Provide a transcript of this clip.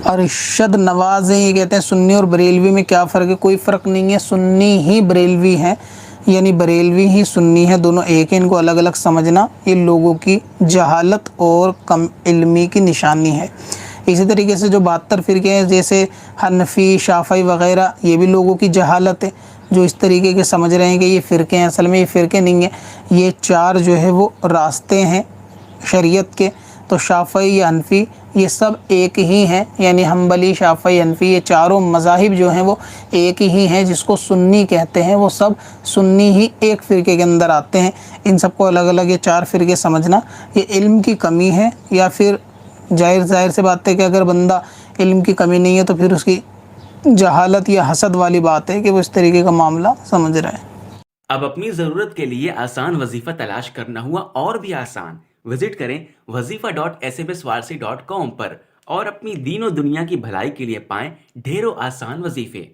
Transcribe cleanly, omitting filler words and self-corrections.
ارشد نواز ہیں، یہ کہتے ہیں سنی اور بریلوی میں کیا فرق ہے؟ کوئی فرق نہیں ہے، سنی ہی بریلوی ہیں، یعنی بریلوی ہی سنی ہے، دونوں ایک ہیں، ان کو الگ الگ سمجھنا یہ لوگوں کی جہالت اور کم علمی کی نشانی ہے۔ اسی طریقے سے جو 72 فرقے ہیں جیسے حنفی، شافعی وغیرہ، یہ بھی لوگوں کی جہالت ہے، جو اس طریقے کے سمجھ رہے ہیں کہ یہ فرقے ہیں، اصل میں یہ فرقے نہیں ہیں، یہ 4 جو ہے وہ راستے ہیں شریعت کے۔ تو شافعی یا حنفی یہ سب ایک ہی ہیں، یعنی حنبلی، شافعی، حنفی، یہ چاروں مذاہب جو ہیں وہ ایک ہی ہیں، جس کو سنی کہتے ہیں، وہ سب سنی ہی ایک فرقے کے اندر آتے ہیں۔ ان سب کو الگ الگ یہ 4 فرقے سمجھنا یہ علم کی کمی ہے، یا پھر ظاہر سی بات ہے کہ اگر بندہ علم کی کمی نہیں ہے تو پھر اس کی جہالت یا حسد والی بات ہے کہ وہ اس طریقے کا معاملہ سمجھ رہا ہے۔ اب اپنی ضرورت کے لیے آسان وظیفہ تلاش کرنا ہوا اور بھی آسان۔ وزٹ کریں wazifa.smswarsi.com پر اور اپنی دین و دنیا کی بھلائی کے لیے پائیں ڈھیروں آسان وظیفے۔